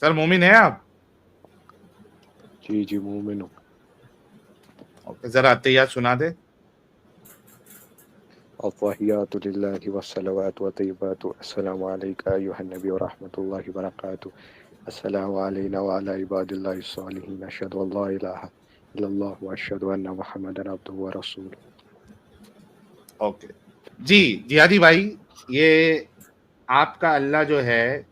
Sir मोमिन है आप? जी जी मोमिन हूँ। ओके, जरा अत्तहियात सुना दे। अत्तहियातु लिल्लाहि वस्सलावातु वत्तय्यिबातु अस्सलामु अलैका अय्युहन नबी व रहमतुल्लाहि व बरकातुहू अस्सलामु अलैना व अला इबादिल्लाहिस सालिहीन अशहदु अल्ला इलाहा इल्लल्लाह व अशहदु अन्ना मुहम्मदन अब्दुहु व रसूलुहू। ओके जी, जिहादी भाई, ये आपका अल्लाह जो है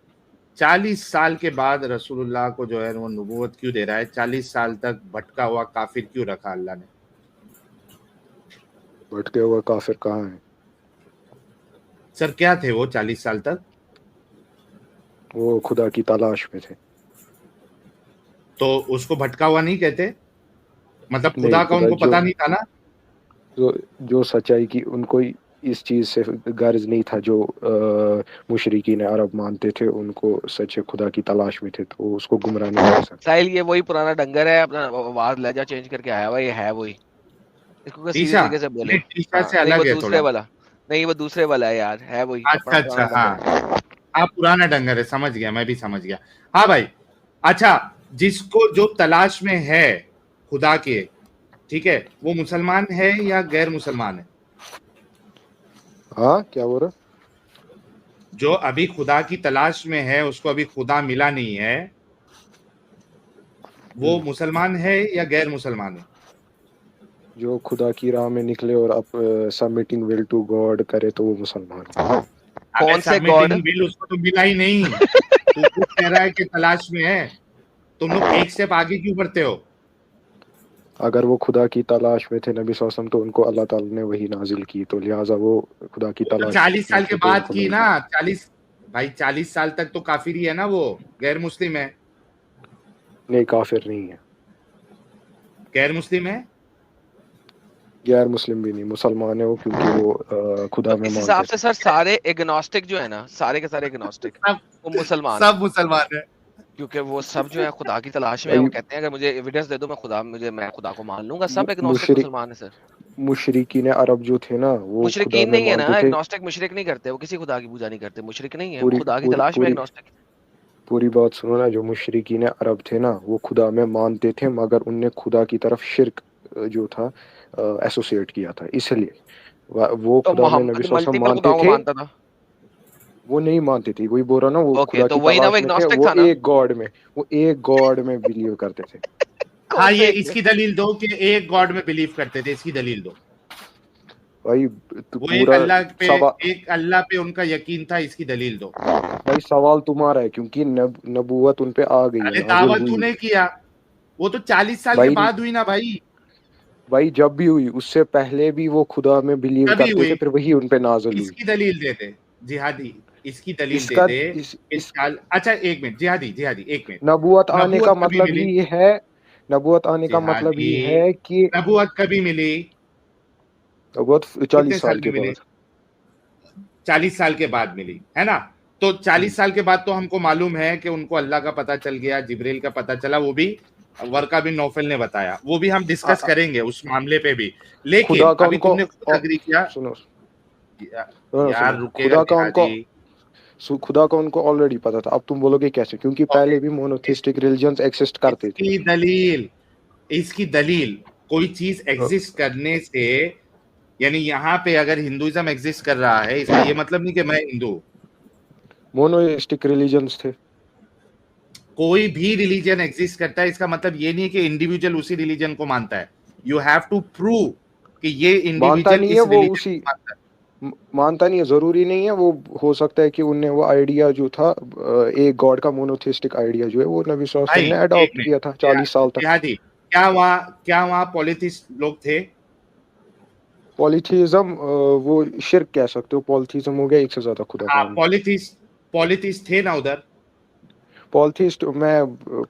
40 साल के बाद रसूलुल्लाह को जो है वो नबूवत क्यों दे रहा है? 40 साल तक भटका हुआ काफिर क्यों रखा अल्लाह ने? भटके हुए काफिर कहाँ हैं? सर क्या थे वो 40 साल तक? वो खुदा की तलाश में थे। तो उसको भटका हुआ नहीं कहते? मतलब नहीं, खुदा का खुदा उनको जो पता नहीं था ना? जो सच्चाई की उनको इस चीज से गर्ज नहीं था, जो मुशरिकीन अरब मानते थे, उनको सच्चे खुदा की तलाश में थे, तो उसको गुमराह नहीं कर सकते। साहिल ये वही पुराना डंगर है, अपना आवाज लहजा चेंज करके आया हुआ, ये है वही। इसको क्या सीधे टीशा? तरीके से बोले। नहीं, टीशा हाँ से नहीं, वो अलग है दूसरे थोड़ा। वाला। नहीं वो दूसरे वाला है यार, है वही अपना अच्छा पुराना अच्छा, डंगर है। हाँ हाँ, पुराना डंगर है, समझ गया, मैं भी समझ गया। हाँ भाई, अच्छा, जिसको जो तलाश में है खुदा के, ठीक है, वो मुसलमान है या गैर मुसलमान है? हाँ, क्या बोल रहे? जो अभी खुदा की तलाश में है, उसको अभी खुदा मिला नहीं है, वो मुसलमान है या गैर मुसलमान है? जो खुदा की राह में निकले और अब सबमिटिंग विल टू गॉड करे तो वो मुसलमान है। अबे कौन से गॉड? सबमिटिंग बिल, उसको तो मिला ही नहीं। तू खुद कह रहा है कि तलाश में है। तुम लोग एक स्टेप आगे क्यों बढ़ते हो? अगर वो खुदा की तलाश में थे नबी सल्लल्लाहु अलैहि वसल्लम, तो उनको अल्लाह ताला ने वही नाजिल की, तो लिहाजा वो खुदा की वो तो तलाश 40 में साल के थे तो बाद उनको की मिल ना। गया। 40, भाई 40 साल तक तो काफिर ही है ना, वो गैर मुस्लिम है। नहीं, काफिर नहीं है। गैर मुस्लिम है। गैर मुस्लिम भी नहीं, मुसलमान है वो, क्योंकि वो खुदा तो में इस हिसाब मानते से थे। सर सारे एग्नोस्टिक जो है ना, सारे के सारे एग्नोस्टिक सब वो मुसलमान है। सब मुसलमान है। क्योंकि वो सब जो है खुदा की तलाश में है, वो भाई, कहते हैं अगर मुझे एविडेंस दे दो मैं खुदा को मान लूंगा। सब एग्नोस्टिक मुशरिक मुसलमान है सर। मुशरिकीन अरब जो थे ना, वो खुदा मुशरिकीन में नहीं है ना, मानते थे। एग्नोस्टिक मुशरिक नहीं करते, वो किसी खुदा की पूजा नहीं करते, मुशरिक नहीं है, वो पूरी खुदा की पूरी तलाश में पूरी एग्नोस्टिक। पूरी बात सुनो ना। जो मुशरिकीन अरब थे ना, वो खुदा में मानते थे, मगर उनने खुदा की तरफ शिर्क जो था एसोसिएट किया था, इसलिए वो तो खुदा में नबी मोहम्मद सल्लल्लाहु अलैहि वसल्लम मल्टीपल मानते खुदाओं को थे। मानता था। वो नहीं मानते थे, वही बोल रहा ना, वो ओके खुदा तो की वही ना, वो तलाश में थे, एग्नोस्टिक वो था ना। एक गॉड में, वो एक गॉड में बिलीव करते थे। हाँ, कौन ये से? इसकी दलील दो कि एक गॉड में बिलीव करते थे, इसकी दलील दो। भाई तो वो पूरा सवाल, एक अल्लाह पे उनका यकीन था, इसकी दलील दो। भाई सवाल तुम्हारा है, क्योंकि नबूवत उन पे आ गई है, अरे नाजिल दावत हुई तूने है। किया, वो तो 40 साल के भाई बाद हुई ना भाई। भाई जब भी हुई, उससे पहले भी वो खुदा में बिलीव कभी करते हुई, थे, फिर वही उन पे नाजिल हुई। इसकी दलील दे दे। जिहादी, इसकी दलील दे इसका दे कि इस चाल, अच्छा एक मिनट, जिहादी जिहादी एक मिनट। नबूवत आने का नबूवत कभी मतलब मिली? ही है, नबूवत आने का मतलब जिहादी, ही है कि नबूवत कभी मिली? नबूवत कितने 40 साल साल के में मिली? बाद। 40 साल के बाद मिली है ना? तो हम्म। 40 साल के बाद तो हमको मालूम है कि उनको अल्लाह का पता चल गया, जिब्रील का पता चला, वो भी वर्का बिन नौफल ने बताया, वो भी हम आ- डिस्कस आ- करेंगे उस मामले पे भी। खुदा लेकिन का अभी उनको तुमने खुद अग्री किया। सुनो या- सुनो सुनो, यार रुकेगा जिहादी। खुदा का उनको ऑलरेडी पता था। अब तुम बोलोगे कैसे, क्योंकि ओके, पहले भी मोनोथिस्टिक रिलीजन्स एक्सिस्ट करते थे। इसकी दलील, इसकी दलील, कोई चीज तो एग्जिस्ट करने से, यानी यहाँ पे अगर हिंदुइज्म एग्जिस्ट कर रहा है, इसका ये मतलब नहीं कि मैं हिंदू हूं। मोनोइस्टिक रिलीजन्स थे। कोई भी रिलीजन एग्जिस्ट करता है, इसका मतलब ये नहीं है कि इंडिविजुअल उसी रिलीजन को मानता है। यू हैव टू प्रूव कि ये मानता इंडिविजुअल नहीं है इस वो रिलीजन उसी को मानता है। मानता नहीं है, जरूरी नहीं है वो। हो सकता है कि उनने वो आइडिया जो था, एक गॉड का मोनोथिस्टिक आइडिया जो है, वो नबी सल्लल्लाहु अलैहि भाई वसल्लम ने एक अडॉप्ट मिनट, किया था 40 साल तक। जिहादी, क्या वहां पॉलिथिस्ट लोग थे? पॉलीथीज्म, वो शिर्क कह सकते हो। पॉलीथीज्म हो गया एक से ज्यादा खुदा हाँ, मानना। पॉलिथिस्ट थे ना उधर? पॉलीथीस्ट मैं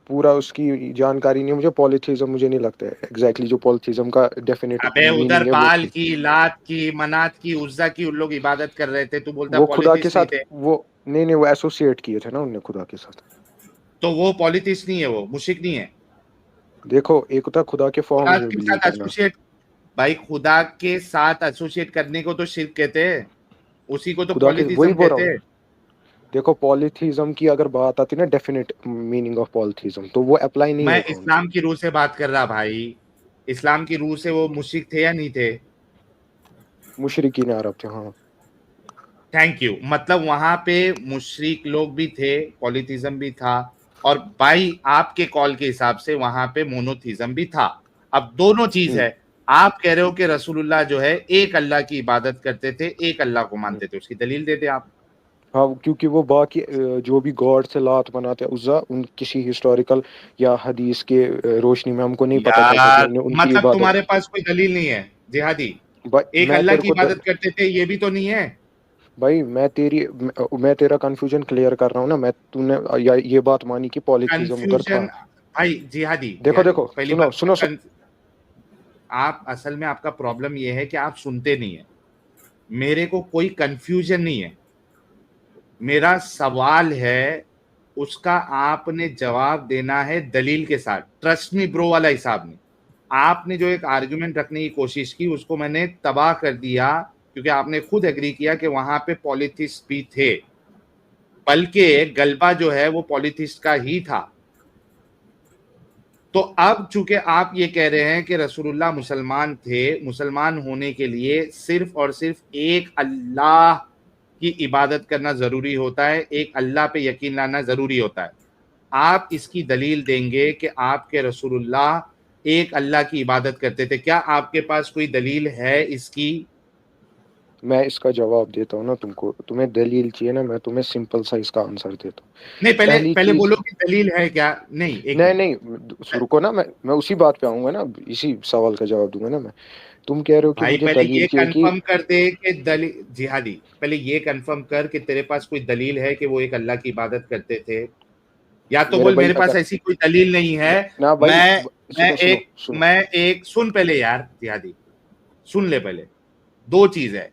पूरा उसकी जानकारी नहीं है मुझे। पॉलीथीज्म मुझे नहीं लगता है एग्जैक्टली जो पॉलीथीज्म का डेफिनेट अबे उधर मीनिंग है वो बाल थी। की, लात की, मनात की, उज्जा की उन लोग इबादत कर रहे थे, तू बोलता वो खुदा के पॉलिथिस्ट नहीं साथ थे? वो नहीं नहीं, वो एसोसिएट किए थे ना उनने खुदा के साथ। तो वो पॉलिथिस्ट नहीं है, वो मुशिक नहीं है। देखो, एक होता है खुदा के खुदा फॉर्म्स में के बिलीव साथ करना। एसोसिएट, भाई खुदा के साथ एसोसिएट करने को तो शिर्क कहते हैं, उसी को तो खुदा के वही पॉलिथिज्म बोल रहा कहते हूँ। हैं। देखो पॉलीथीज्म की अगर बात आती है ना, डेफिनेट मीनिंग ऑफ पॉलीथीज्म, तो वो अप्लाई नहीं मैं होगा उन पे। इस्लाम की रूह से बात कर रहा भाई, इस्लाम की रूह से वो मुश्रिक थे या नहीं थे? मुशरिकीन अरब थे, हाँ। Thank you. मतलब वहां पे मुशरिक लोग भी थे, पॉलीथिज्म भी था, और भाई आपके कॉल के हिसाब से वहां पे मोनोथिज्म भी था। अब दोनों चीज हम्म, है। आप कह रहे हो कि रसूलुल्लाह जो है एक अल्लाह की इबादत करते थे, एक अल्लाह को हम्म। मानते थे, उसकी दलील दे दे आप। हाँ, क्योंकि वो बाकी जो भी गॉड से लात बनाते हैं उज्जा, उन किसी हिस्टोरिकल या हदीस के रोशनी में हमको नहीं पता चलता कि यार उन्हें उनकी मतलब इबादत। तुम्हारे पास कोई दलील नहीं है जिहादी? एक मैं अल्लाह तेरे की को इबादत करते थे, ये भी तो नहीं है? भाई मैं तेरा कंफ्यूजन क्लियर कर रहा हूँ ना। मैं तूने ये बात मानी कि पॉलीथीज्म उधर था। कंफ्यूजन भाई, जिहादी देखो जिहादी देखो, पहली सुनो बात, सुनो आप असल में आपका प्रॉब्लम ये है कि आप सुनते नहीं है। मेरे को कोई कंफ्यूजन नहीं है, मेरा सवाल है, उसका आपने जवाब देना है दलील के साथ, ट्रस्ट मी ब्रो वाला हिसाब नहीं। आपने जो एक आर्गुमेंट रखने की कोशिश की उसको मैंने तबाह कर दिया, क्योंकि आपने खुद एग्री किया कि वहां पे पॉलिथिस्ट भी थे, बल्कि गलबा जो है वो पॉलिथिस्ट का ही था। तो अब चूंकि आप ये कह रहे हैं कि रसूलुल्लाह मुसलमान थे, मुसलमान होने के लिए सिर्फ और सिर्फ एक अल्लाह की इबादत करना जरूरी होता है, एक अल्लाह पे यकीन लाना जरूरी होता है। आप इसकी दलील देंगे कि आपके रसूलुल्लाह एक अल्लाह की इबादत करते थे? क्या आपके पास कोई दलील है इसकी? मैं इसका जवाब देता हूँ ना तुमको। तुम्हें दलील चाहिए ना, मैं तुम्हें सिंपल सा इसका आंसर देता हूँ। नहीं, पहले पहली पहले चीज, बोलो कि दलील है क्या। नहीं, एक नहीं मिनट। नहीं, रुको ना, मैं उसी बात पे आऊंगा ना, इसी सवाल का जवाब दूंगा ना मैं। तुम कह रहे हो कि भाई मुझे पहले दलील ये चाहिए कि कंफर्म कर दे कि दलील, जिहादी पहले ये कंफर्म कर कि तेरे पास कोई दलील है कि वो एक अल्लाह की इबादत करते थे? या तो मेरे बोल भाई मेरे पास अगर ऐसी कोई दलील नहीं है। ना भाई, मैं मैं सुनो सुनो एक सुनो। मैं एक सुन पहले यार जिहादी, सुन ले पहले। दो चीज है,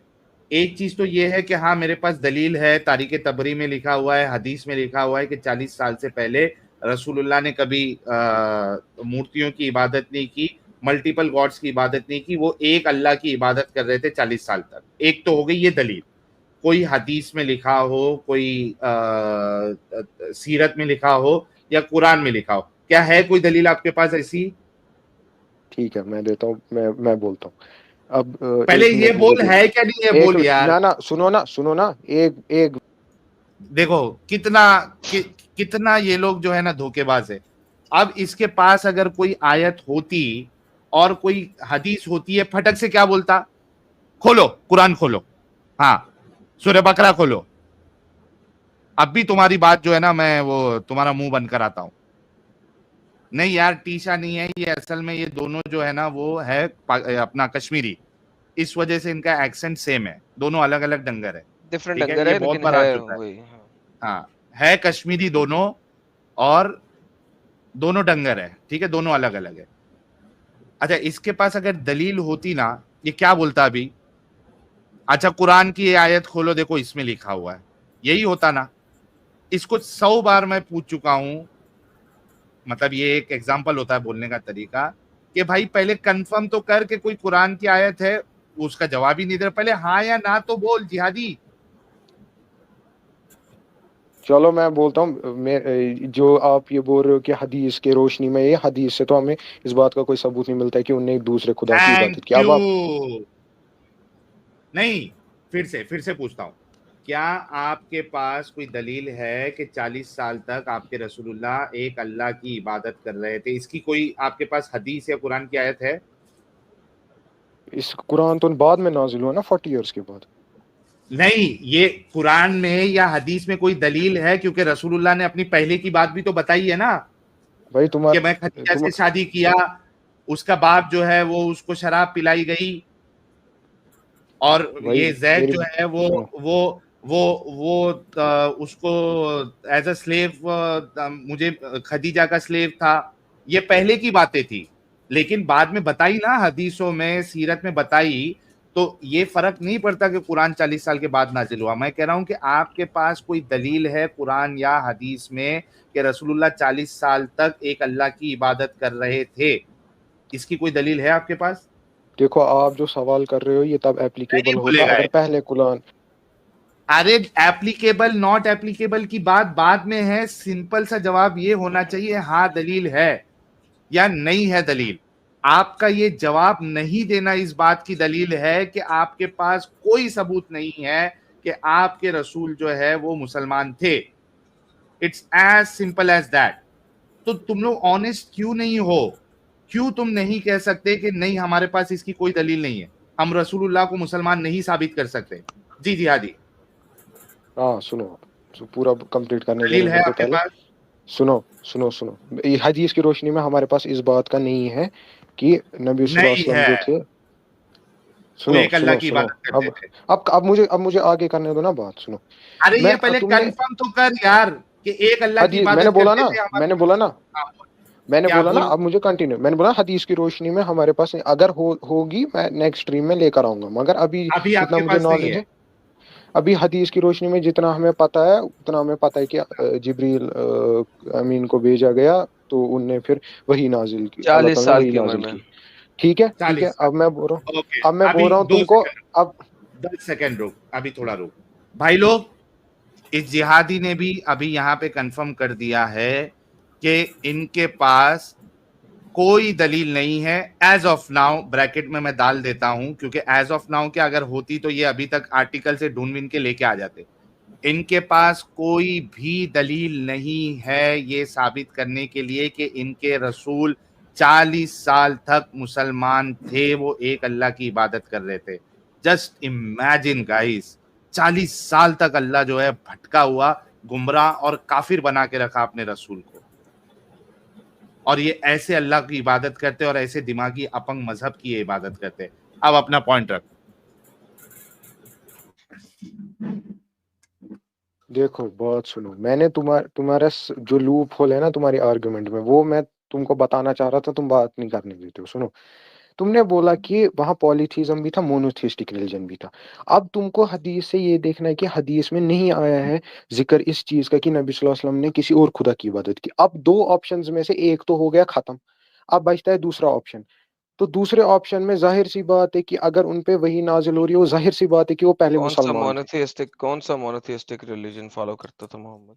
एक चीज तो ये है कि हाँ मेरे पास दलील है, तारीख तबरी में लिखा हुआ है, हदीस में लिखा हुआ है कि 40 साल से पहले रसूलुल्लाह ने कभी मूर्तियों की इबादत नहीं की, मल्टीपल गॉड्स की इबादत नहीं की, वो एक अल्लाह की इबादत कर रहे थे 40 साल तक। एक तो हो गई ये दलील, कोई हदीस में लिखा हो, कोई सीरत में लिखा हो, या कुरान में लिखा हो। क्या है कोई दलील आपके पास ऐसी? ठीक है, मैं देता हूँ, मैं बोलता हूँ। अब पहले एक ये मिनट मुझे बोल दे। है क्या नहीं है, एक बोल यार। ना ना, सुनो ना सुनो ना, एक एक देखो कितना कितना ये लोग जो है ना धोखेबाज है। अब इसके पास अगर कोई आयत होती और कोई हदीस होती है, फटक से क्या बोलता? खोलो कुरान खोलो, हाँ सूरह बकरा खोलो। अब भी तुम्हारी बात जो है ना, मैं वो तुम्हारा मुंह बंद कराता हूं। नहीं यार, टीशा नहीं है ये, असल में ये दोनों जो है ना वो है अपना कश्मीरी, इस वजह से इनका एक्सेंट सेम है, दोनों अलग अलग डंगर है। डिफरेंट ठीक है, अंगर ये है बहुत लेकिन बार आ है चुका है। वही, हाँ। हाँ, है कश्मीरी दोनों, और दोनों डंगर है, ठीक है, दोनों अलग अलग है। अच्छा, इसके पास अगर दलील होती ना, ये क्या बोलता अभी? अच्छा कुरान की ये आयत खोलो, देखो इसमें लिखा हुआ है, यही होता ना। इसको 100 बार मैं पूछ चुका हूं, मतलब ये एक एग्जाम्पल होता है बोलने का तरीका, कि भाई पहले कंफर्म तो कर के कोई कुरान की आयत है। उसका जवाब ही नहीं दे रहा, पहले हाँ या ना तो बोल जिहादी। चलो मैं बोलता हूँ। जो आप ये बोल रहे हो कि हदीस के रोशनी में, ये हदीस से तो हमें इस बात का कोई सबूत नहीं मिलता है कि उनने एक दूसरे खुदा की थैंक इबादत की। अब यू। आप नहीं, फिर से पूछता हूं, क्या आपके पास कोई दलील है कि 40 साल तक आपके रसूलुल्लाह एक अल्लाह की इबादत कर रहे थे? इसकी कोई आपके पास हदीस या कुरान की आयत है? इस कुरान तो बाद में नाजिल हुआ ना, 40 ईयर्स के बाद। नहीं, ये कुरान में या हदीस में कोई दलील है? क्योंकि रसूलुल्लाह ने अपनी पहले की बात भी तो बताई है ना, भाई कि मैं खदीजा तुम से शादी किया, उसका बाप जो है वो उसको शराब पिलाई गई, और भाई ये जैद मेरी जो है वो सुनो। वो वो उसको एज अ स्लेव, मुझे खदीजा का स्लेव था। ये पहले की बातें थी, लेकिन बाद में बताई ना, हदीसों में सीरत में बताई। तो ये फर्क नहीं पड़ता कि कुरान 40 साल के बाद नाजिल हुआ। मैं कह रहा हूं कि आपके पास कोई दलील है कुरान या हदीस में कि रसूलुल्लाह 40 साल तक एक अल्लाह की इबादत कर रहे थे? इसकी कोई दलील है आपके पास? देखो, आप जो सवाल कर रहे हो ये तब नहीं एप्लीकेबल होता बोलेगा अगर है। पहले कुरान अरे एप्लीकेबल नॉट एप्लीकेबल की बात बाद में है, सिंपल सा जवाब ये होना चाहिए हाँ दलील है या नहीं है दलील। आपका ये जवाब नहीं देना इस बात की दलील है कि आपके पास कोई सबूत नहीं है कि आपके रसूल जो है वो मुसलमान थे। It's as simple as that. तो तुम लोग ऑनेस्ट क्यों नहीं हो? क्यों तुम नहीं कह सकते कि नहीं हमारे पास इसकी कोई दलील नहीं है, हम रसूलुल्लाह को मुसलमान नहीं साबित कर सकते? जी जिहादी, हाँ सुनो, पूरा कंप्लीट करने दलील देना है मेरे को आपके पहले। पास? सुनो सुनो सुनो, ये हदीस की रोशनी में हमारे पास इस बात का नहीं है कि नबी सल्लल्लाहु अलैहि नहीं वसल्लम है, जो थे। वो सुनो एक अल्लाह सुनो की सुनो, इबादत करते थे। अब मुझे आगे करने दो ना बात। सुनो, अरे ये मैं पहले तुमने कंफर्म तो कर यार कि एक अल्लाह की हदीस इबादत करते थे हमारे। मैंने बोला ना, हाँ, मैंने क्या बोला ना, बोल? अब मुझे कंटिन्यू। मैंने बोला हदीस की रोशनी में हमारे पास नहीं, अगर होगी मैं नेक्स्ट स्ट्रीम में लेकर आऊंगा, मगर अभी अभी जितना आपके मुझे पास नहीं नॉलेज है। है, अभी हदीस की रोशनी में जितना हमें पता है उतना हमें पता है कि जिब्रील अमीन को भेजा गया, तो उनने फिर वही नाजिल की, अल्लाह 40 ताला ने साल वही की उम्र नाजिल में। की। ठीक है ठीक है, 40 साल। ओके, अब मैं अभी बोल रहा हूँ दो तुमको। सेकंड अब 10 सेकंड रुक, अभी थोड़ा रुक। भाई लोग, इस जिहादी ने भी अभी यहाँ पे कंफर्म कर दिया है कि इनके पास कोई दलील नहीं है एज ऑफ नाउ। ब्रैकेट में मैं डाल देता हूं क्योंकि एज ऑफ नाउ के अगर होती तो ये अभी तक आर्टिकल से ढूंढ विन के लेके आ जाते। इनके पास कोई भी दलील नहीं है ये साबित करने के लिए कि इनके रसूल 40 साल तक मुसलमान थे, वो एक अल्लाह की इबादत कर रहे थे। जस्ट इमेजिन गाइस, 40 साल तक अल्लाह जो है भटका हुआ, गुमराह और काफिर बना के रखा अपने रसूल को, और ये ऐसे अल्लाह की इबादत करते और ऐसे दिमागी अपंग मजहब की ये इबादत करते। अब अपना पॉइंट रख। देखो बात सुनो, मैंने तुम्हारा जो लूप होल है ना तुम्हारी आर्गुमेंट में, वो मैं तुमको बताना चाह रहा था, तुम बात नहीं करने देते हो। सुनो, तुमने बोला कि वहां पॉलीथीज्म भी था, मोनोथिस्टिक रिलीजन भी था। अब तुमको हदीस से ये देखना है कि हदीस में नहीं आया है जिक्र इस चीज का कि नबी सल्लल्लाहु अलैहि वसल्लम ने किसी और खुदा की इबादत की। अब दो ऑप्शंस में से एक तो हो गया खत्म, अब बचता है दूसरा ऑप्शन। तो दूसरे ऑप्शन में जाहिर सी बात है कि अगर उन पे वही नाजिल हो रही है, वो जाहिर सी बात है कि वो पहले मुसलमान थे। कौन सा मोनोथिस्टिक रिलीजन फॉलो करता था मोहम्मद?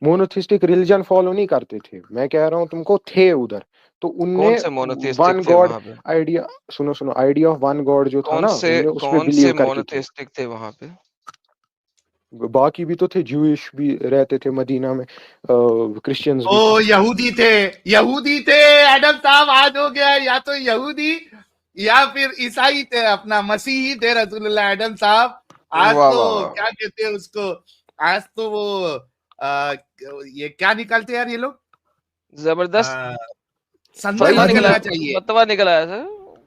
मोनोथिस्टिक रिलीजन फॉलो नहीं करते थे, मैं कह रहा हूँ तुमको, थे उधर। तो उनने कौन से मोनोथिस्टिक वन थे गॉड वहां पे? आइडिया, सुनो सुनो, आइडिया ऑफ वन गॉड जो था ना, उनने उस पे कौन से बिलीव करके किया। मोनोथिस्टिक थे वहां पे? बाकी भी तो थे, ज्यूइश भी रहते थे मदीना में, क्रिश्चियंस भी थे। ओ यहूदी थे, यहूदी थे। एडम साहब आज हो गया, या तो यहूदी या फिर ईसाई थे, अपना मसीही थे रसूलुल्लाह एडम साहब। आज वाह तो वाह वाह। क्या कहते हैं उसको, आज तो वो आ, ये क्या निकालते हैं यार ये लोग, जबरदस्त आ, संदल फतवा भाई निकला, निकलना चाहिए। फतवा निकला है सर।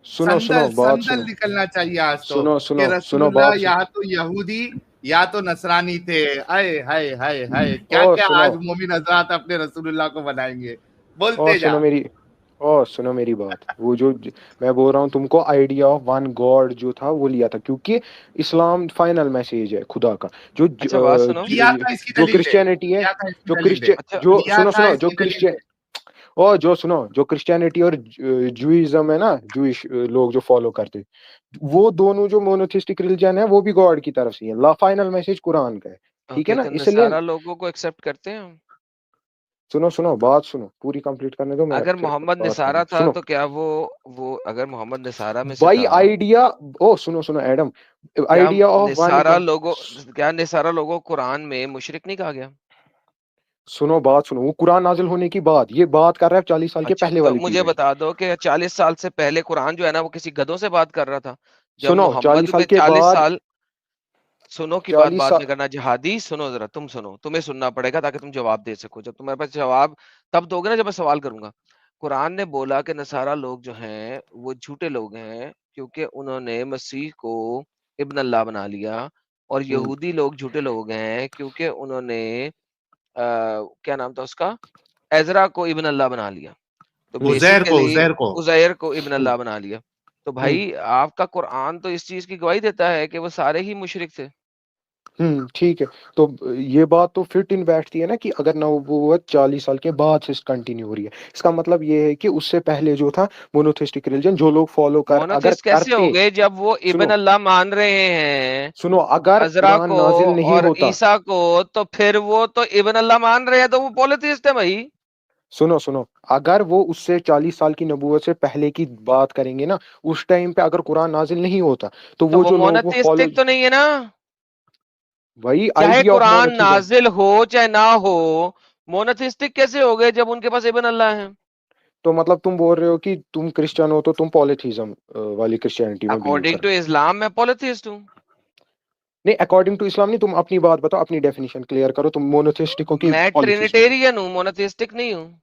सुनो सुनो, संदल बात संदल सुनो, निकलना चाहिए आज तो, सुनो कि सुनो सुनो, रसूलुल्लाह बात सुनो। या तो यहूदी या तो नसरानी थे। हाय हाय हाय हाय, क्या ओ क्या सुनो, आज मोमिन हजरात अपने रसूलुल्लाह को बनाएंगे। ओ बोलते जा। सुनो मेरी ओ सुनो मेरी बात। वो मैं बोल रहा हूँ तुमको, आइडिया ऑफ वन गॉड जो था वो लिया था, क्योंकि इस्लाम फाइनल मैसेज है खुदा का। अच्छा बात सुनो। लिया था इसकी जो दलील दे, क्रिश्चियनिटी है, लिया था इसकी जो दलील दे, क्रिश्चियन अच्छा जो लिया सुनो था सुनो, जो इसकी दलील क्रिश्चियन दे। ओ जो सुनो, जो क्रिश्चियनिटी और जूइज्म है ना, जूइश लोग जो फॉलो करते, वो दोनों जो मोनोथिस्टिक रिलीजन है वो भी गॉड की तरफ से है। ला फाइनल मैसेज कुरान का है, ठीक है ओके, ना, तो इसलिए। नसारा लोगों को एक्सेप्ट करते हैं हम? सुनो सुनो, बात सुनो, पूरी कंप्लीट करने दो, मैं अगर फिर मोहम्मद बात निसारा करना। था सुनो तो क्या वो अगर मोहम्मद निसारा में से भाई, था, आइडिया, ओ सुनो सुनो एडम, क्या आइडिया ऑफ वन, निसारा लोगों को कुरान में मुशरिक नहीं कहा गया? सुनो बात सुनो, वो कुरान नाजिल होने की बाद, ये बात कर रहा है 40 साल के अच्छा, पहले तो वाली मुझे पीरियड की। बता दो कि 40 साल से पहले कुरान जो है ना वो किसी गधों से बात कर रहा था? जब सुनो, मोहम्मद 40 साल में के 40 बाद, साल, सुनो की बात 40 बाद साल, में करना जिहादी, सुनो जरा, तुम सुनो, तुम्हें सुनना पड़ेगा ताकि तुम जवाब दे सको। जब तुम्हारे पास जवाब तब दोगे ना जब मैं सवाल करूंगा। कुरान ने बोला कि नसारा लोग जो हैं वो झूठे लोग हैं क्योंकि उन्होंने मसीह को इब्न अल्लाह बना लिया, और यहूदी लोग झूठे लोग हैं क्योंकि उन्होंने क्या नाम था उसका, एजरा को इब्न अल्लाह बना लिया। तो बेसिकली उजैर को। उज़ैर को इब्न हम्म, अल्लाह बना लिया। तो हम्म, भाई आपका कुरान तो इस चीज की गवाही देता है कि वो सारे ही मुशरिक थे। ठीक है। तो ये बात तो फिट इन बैठती है ना कि अगर नबूवत 40 साल के बाद से कंटिन्यू हो रही है, इसका मतलब ये है कि उससे पहले जो था मोनोथिस्टिक रिलीजन जो लोग फॉलो अगर मोनोथिस्ट कैसे हो करते, गए जब वो इब्न सुनो अल्लाह मान रहे हैं सुनो, अगर अजरा कुरान को नाजिल नहीं और होता, ईसा को, तो फिर वो तो इब्न अल्लाह मान रहे हैं, तो वो पॉलिथिस्ट है भाई। सुनो, अगर वो उससे 40 साल की नबूवत से पहले की बात करेंगे ना, उस टाइम पे अगर कुरान नाजिल नहीं होता तो तो वो वो जो लोग वो फॉलो, मोनोथिस्टिक तो नहीं है ना। वही चाहे आइडिया ऑफ कुरान मोनोथिज्म। नाजिल हो चाहे ना हो, मोनोथिस्टिक कैसे हो गए जब उनके पास इब्न अल्लाह है। तो मतलब तुम बोल रहे हो कि तुम क्रिश्चियन हो तो तुम पॉलिथिज्म वाली क्रिश्चियनिटी में बिलीव अकॉर्डिंग करते टू हो? इस्लाम मैं पॉलिथिस्ट हूँ। नहीं, अकॉर्डिंग टू इस्लाम नहीं, तुम अपनी बात बताओ, अपनी डेफिनेशन क्लियर करो, तुम मोनोथिस्टिक हो कि मैं पॉलिथिस्टिक हो? ट्रिनिटेरियन हूँ, मोनोथिस्टिक नहीं हूँ।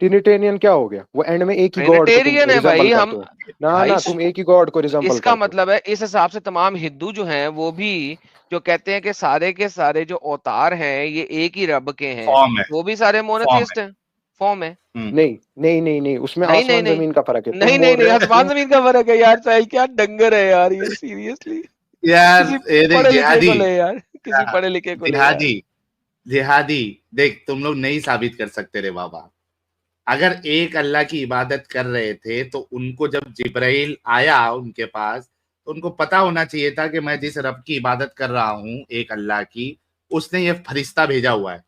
ट्रिनिटेरियन क्या हो गया? वो एंड में एक ही गॉड को तुम ट्रिनिटेरियन है रिजेंबल भाई करते हम। हो ना, भाई ना तुम एक ही गॉड को रिजेंबल इसका करते हो। मतलब है इस हिसाब से तमाम हिंदू जो हैं वो भी जो कहते हैं कि सारे के सारे जो अवतार हैं ये एक ही रब के हैं, फॉर्म है, वो भी सारे फॉर्म मोनोथिस्ट हैं। फॉर्म है। है। नहीं, उसमें नहीं नहीं आसमान नहीं जमीन का फर्क है, नहीं तुम नहीं बोल नहीं, रहे हो आसमान जमीन का फर्क है यार। चाहे क्या डंगर है यार ये, सीरियसली। यार किसी ये देख पढ़े लिखे जिहादी, को ले यार, किसी पढ़े लिखे को ले यार। जिहादी, जिहादी, देख तुम लोग नहीं साबित कर सकते रे बाबा। अगर एक अल्लाह की इबादत कर रहे थे तो उनको जब जिब्राइल आया उनके पास, तो उनको पता होना चाहिए था कि मैं जिस रब की इबादत कर रहा हूं, एक अल्लाह की, उसने ये फरिश्ता भेजा हुआ है।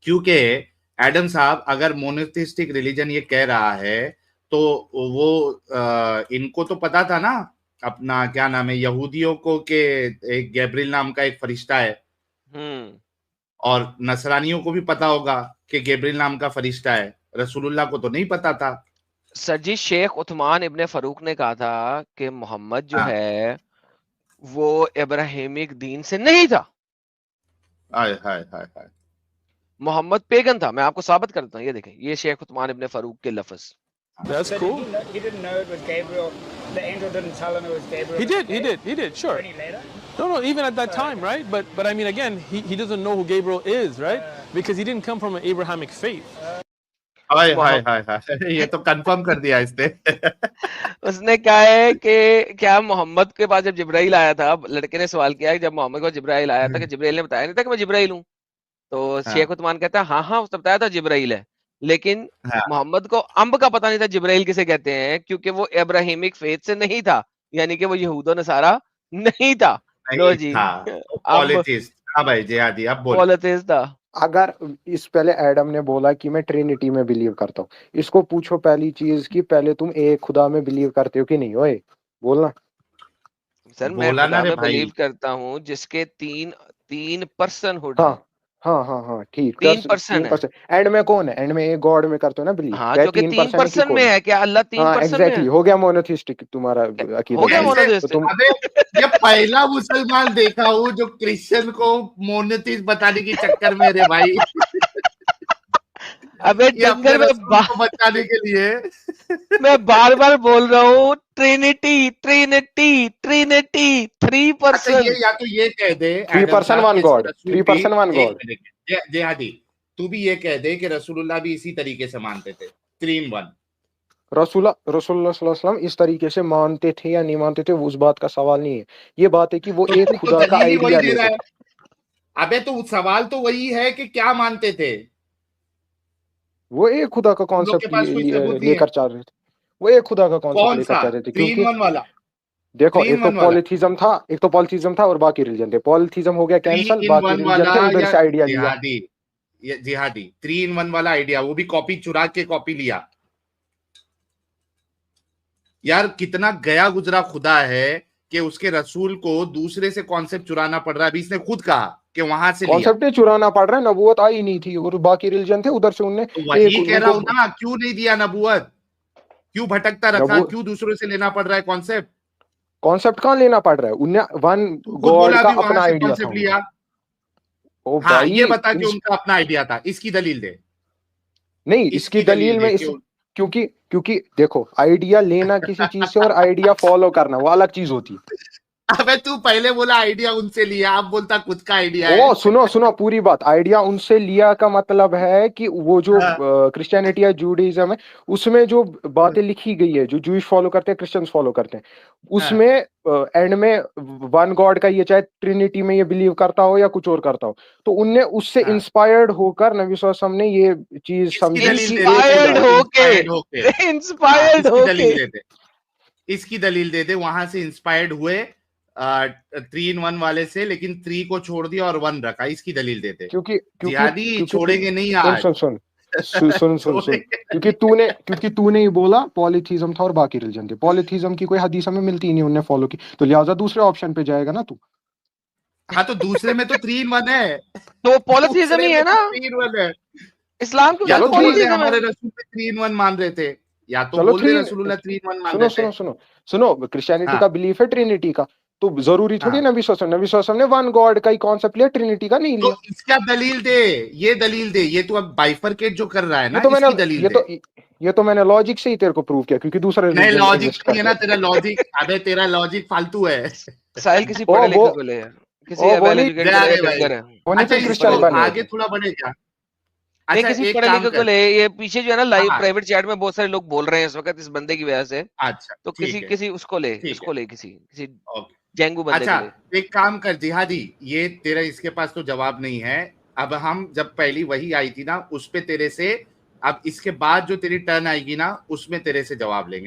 क्योंकि एडम साहब अगर मोनोथिस्टिक रिलीजन ये कह रहा है तो वो इनको तो पता था ना, अपना क्या नाम है यहूदियों को, के एक गैब्रियल नाम का एक फरिश्ता है, हम्म। और नसरानियों को भी पता होगा कि गैब्रियल नाम का फरिश्ता है। रसूलुल्लाह को तो नहीं पता था। सर जी, शेख उस्मान इब्ने फरूक ने कहा था कि मोहम्मद जो हाँ, है वो इब्राहिमिक दीन से नहीं था। हाय हाय हाय हाय। मोहम्मद पेगन था। मैं आपको साबित करता हूँ, ये देखें, ये शेख उस्मान इब्ने फरूक के लफ्ज। That's So cool. he didn't know it was Gabriel. The angel didn't tell him it was Gabriel. He did, sure. Any later? No, even at that time, right? But I mean, again, he doesn't know who Gabriel is, right? Because he didn't come from an Abrahamic faith. हाय हाय हाय हाय, ये तो confirm कर दिया इसने। उसने कहा है कि क्या मोहम्मद के पास जब जिब्राइल आया था, लड़के ने सवाल किया कि जब मोहम्मद को जिब्राइल आया था कि जिब्राइल ने बताया नहीं था कि मैं जिब्राइल हूँ। तो शेख हाँ, उस्मान कहता है हाँ उसने बताया था जिब्राइल है, लेकिन हाँ, मोहम्मद को अम्ब का पता नहीं था जिब्राइल किसे कहते हैं, क्योंकि वो इब्राहिमिक फेथ से नहीं था, यानी कि वो यहूदो नसारा नहीं था। लो नहीं जी, था, वो अम्ब पॉलिटिस्ट। हाँ भाई जिहादी, अब बोल। पॉलिथिस्ट था। अगर इस पहले एडम ने बोला कि मैं ट्रिनिटी में बिलीव करता हूँ, इसको पूछो पहली चीज कि पहले तुम एक खुदा में बिलीव करते हो कि नहीं? ओए बोलना। सर मैं बोला ना खुदा रे में भाई। बिलीव करता हूँ जिसके तीन तीन पर्सन हुड हाँ है। हाँ, ठीक, तीन पर्सन है। 3%। एंड में कौन है? एंड में एक गॉड में करते हो ना बिलीव, हाँ, क्या जो कि तीन तीन पर्सन है कि पर्सन में कोई? है। क्या अल्लाह तीन हाँ पर्सन में एग्जैक्टली, है? हो गया मोनोथिस्टिक तुम्हारा हो अकीदा गया बिलीव। कैसे? तो मोनोथिस्ट। तुम अबे ये पहला मुसलमान देखा हूँ जो क्रिश्चियन को मोनोथिस्ट बताने के चक्कर में रे भाई। अबे ये अपने डंगर रसूल को बचाने के लिए। मैं बार बार बोल रहा हूँ, ट्रिनिटी ट्रिनिटी ट्रिनिटी, थ्री अच्छा ये पर्सन। या तो ये कह दे 3 एडम पर्सन साहब 1 कि इसके गॉड, रसूल 3 भी, पर्सन 1 एक गॉड। मिनट, जिहादी, तू भी ये कह दे कि रसूलुल्लाह भी इसी तरीके से मानते थे, 3 in 1। रसूलुल्लाह सल्लल्लाहु अलैहि वसल्लम इस तरीके से मानते थे या नहीं मानते थे, उस बात का सवाल नहीं है। ये बात है कि वो तो एक तू तो खुदा का दलील ही वही आइडिया दे रहा लेते है। थे। अबे तो सवाल तो वही है कि क्या मानते थे। वो एक खुदा का तुम लोग के कॉन्सेप्ट पास कोई सबूत नहीं है। लेकर चल रहे थे। वो एक खुदा का कॉन्सेप्ट कौन लेकर सा? चल रहे थे, 3 क्योंकि in 1 वाला? देखो 3 in 1 वाला? एक तो पॉलिथिज्म था और बाकी रिलीजन थे। पॉलिथिज्म हो गया 3 कैंसल, in बाकी 1 रिलीजन वाला थे, उधर या से आइडिया लिया। जिहादी? ये जिहादी 3 in 1 वाला आइडिया, वो भी कॉपी चुरा के कॉपी लिया। यार कितना गया गुजरा खुदा है कि उसके रसूल को दूसरे से कॉन्सेप्ट चुराना पड़ रहा है। अभी इसने खुद कहा कि वहां से लिया। कॉन्सेप्ट चुराना पड़ रहा है, नबूवत आई नहीं थी और बाकी रिलीजन थे, उधर से उनने तो वही एक कह रहा उनको हूं ना, क्यों नहीं दिया नबूवत? क्यों भटकता रखा? नबू क्यों दूसरों से लेना पड़ रहा है कॉन्सेप्ट? कॉन्सेप्ट कहाँ लेना पड़ रहा है? उन्हें वन तू खुद गॉड बोला का अभी वहां अपना से आइडिया था कॉन्सेप्ट उनका। लिया। ओ हाँ भाई ये बता कि उनका अपना आइडिया था, इसकी दलील दे। नहीं, इसकी इसकी दलील दलील में दे इस, क्यों? क्योंकि क्योंकि देखो, आइडिया लेना किसी चीज से और आइडिया फॉलो करना वो अलग चीज होती है। अबे तू पहले बोला आइडिया उनसे लिया, अब बोलता खुद का आइडिया है। ओ सुनो सुनो पूरी बात, आइडिया उनसे लिया का मतलब है कि वो जो हाँ। क्रिश्चियनिटी या जूडिज्म है उसमें जो बातें लिखी गई है, जो जूइश फॉलो करते हैं, क्रिश्चियंस फॉलो करते हैं, उसमें एंड में वन गॉड का, ये चाहे ट्रिनिटी में ये बिलीव करता हो या कुछ और करता हो, तो उनने उससे हाँ। इंस्पायर्ड होकर नबी सल्लल्लाहु अलैहि वसल्लम ने ये चीज इसकी समझी दलील कि दे दे, एक ही इंस्पायर्ड गाय है। होके इंस्पायर्ड होके। हाँ, इंस्पायर्ड इसकी होके दलील दे दे, इसकी दलील दे दे, वहां से इंस्पायर्ड हुए 3 in 1 वाले से, लेकिन 3 को छोड़ दिया और 1 रखा, इसकी दलील देते। क्योंकि क्योंकि जिहादी क्योंकि छोड़ेंगे नहीं सुन आज। सुन सुन सुन सुन सुन सुन छोड़ेंगे। क्योंकि तूने ही बोला पॉलीथीज्म था और बाकी रिलीजन थे, पॉलीथीज्म की कोई हदीस हमें मिलती ही नहीं, उन्होंने फॉलो की, तो लिहाजा दूसरे ऑप्शन पे जाएगा ना तू। हाँ तो दूसरे में तो 3 in 1 है, तो पॉलिथिज्म दूसरे ही में है तो ना, 3 in 1 है। इस्लाम के या साथ तो बोल दे पॉलिथिज्म हमारे है। रसूल में 3 in 1 मान रहे थे, या तो चलो बोल दे रसूलुल्लाह 3 in 1 मान सुनो रहे सुनो थे। सुनो सुनो, क्रिश्चियनिटी हाँ का बिलीफ है ट्रिनिटी का, तो जरूरी थोड़ी हाँ, नबी सल्लल्लाहु अलैहि वसल्लम ने वन गॉड का ही कॉन्सेप्ट लिया, ट्रिनिटी का नहीं तो लिया। इसका दलील दे, ये दलील दे, ये तो अब बाइफरकेट जो कर रहा है ये ना, तो मैंने इसकी दलील दे। ये तो मैंने लॉजिक से ही तेरे को प्रूव किया, क्योंकि दूसरा नहीं रिलीजन लॉजिक एग्जिस्ट नहीं है करता ना है। तेरा लॉजिक, अबे तेरा लॉजिक फालतू है। साहिल किसी ओ पढ़े वो लिखे को ले, किसी वो वेल नहीं एजुकेटेड दे को ले, आगे भाई। डंगर है। वो नहीं अच्छा फिर किसी क्रिश्चियन पढ़े इसको लिखे बने। को आगे ले, थोड़ा बढ़ेगा। नहीं अच्छा किसी एक पढ़े काम लिखे को कर। ले। ये पीछे जो है ना लाइव हाँ प्राइवेट चैट में बहुत सारे लोग बोल रहे हैं इस वक्त इस बंदे की वजह से, अच्छा तो ठीक किसी है, किसी उसको ले, ठीक है, उसको ले, किसी किसी ओके। जेंगू बंदे अच्छा को ले। एक काम कर जिहादी, ये तेरा इसके पास तो जवाब नहीं है। अब हम जब पहली वही आई थी ना, उस पे तेरे से, अब इसके बाद जो तेरी टर्न आएगी ना, उसमें तेरे से जवाब लेंगे।